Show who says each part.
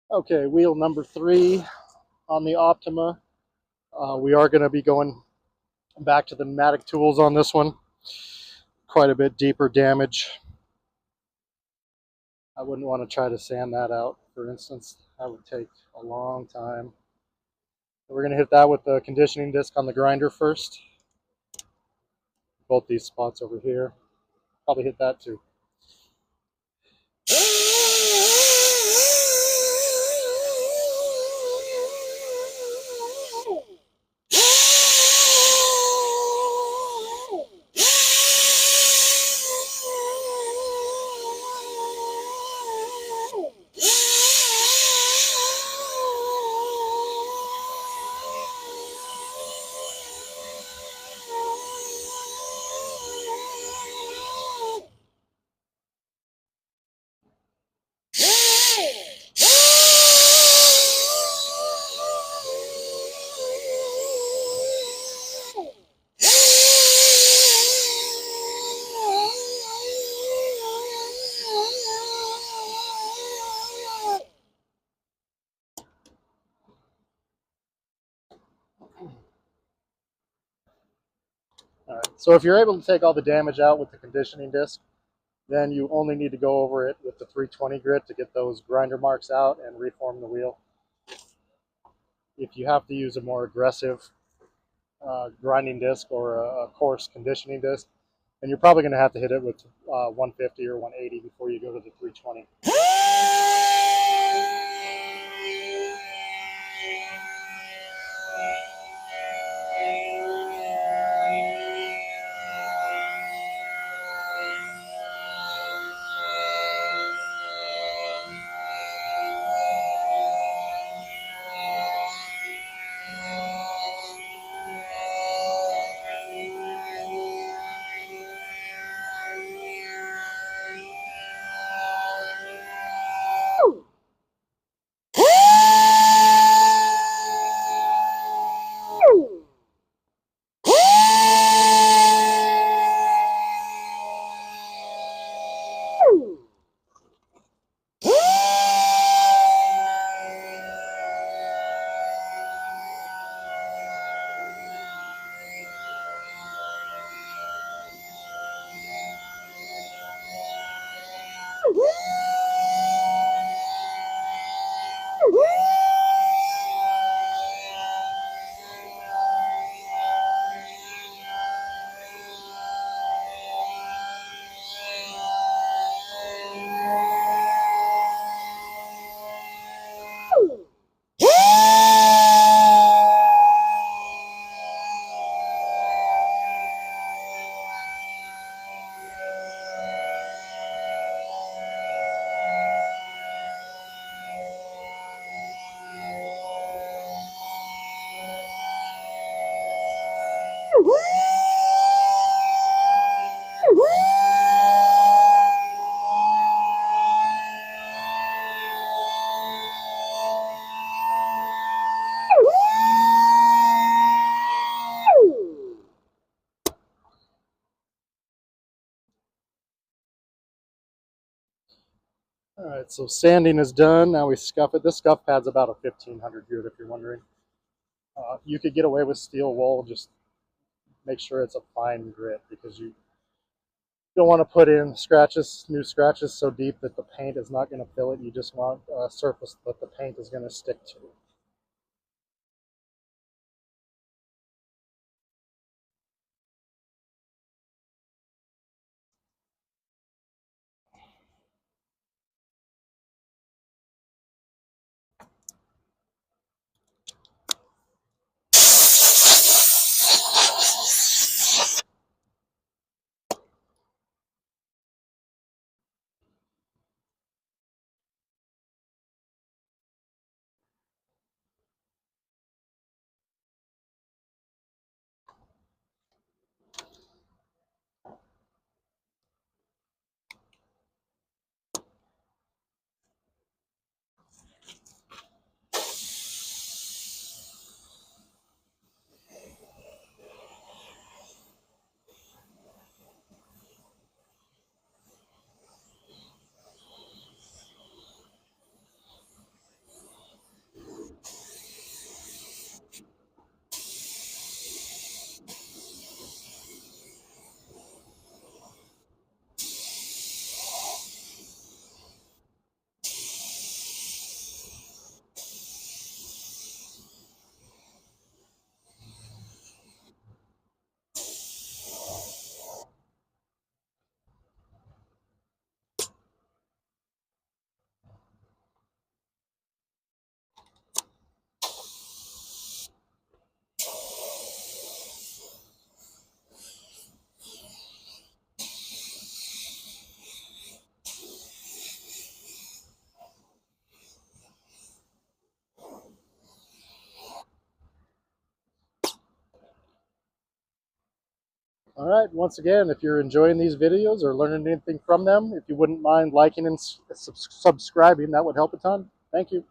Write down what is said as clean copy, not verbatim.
Speaker 1: Okay, wheel number 3 on the Optima. We are going to be going back to the pneumatic tools on this one. Quite a bit deeper damage. I wouldn't want to try to sand that out, for instance. That would take a long time. We're going to hit that with the conditioning disc on the grinder first. Both these spots over here. Probably hit that too. All right. So if you're able to take all the damage out with the conditioning disc, then you only need to go over it with the 320 grit to get those grinder marks out and reform the wheel. If you have to use a more aggressive grinding disc or a coarse conditioning disc, then you're probably going to have to hit it with 150 or 180 before you go to the 320. All right, so sanding is done. Now we scuff it. This scuff pad's about a 1500 grit, if you're wondering. You could get away with steel wool, just make sure it's a fine grit because you don't want to put in new scratches so deep that the paint is not going to fill it. You just want a surface that the paint is going to stick to. All right, once again, if you're enjoying these videos or learning anything from them, if you wouldn't mind liking and subscribing, that would help a ton. Thank you.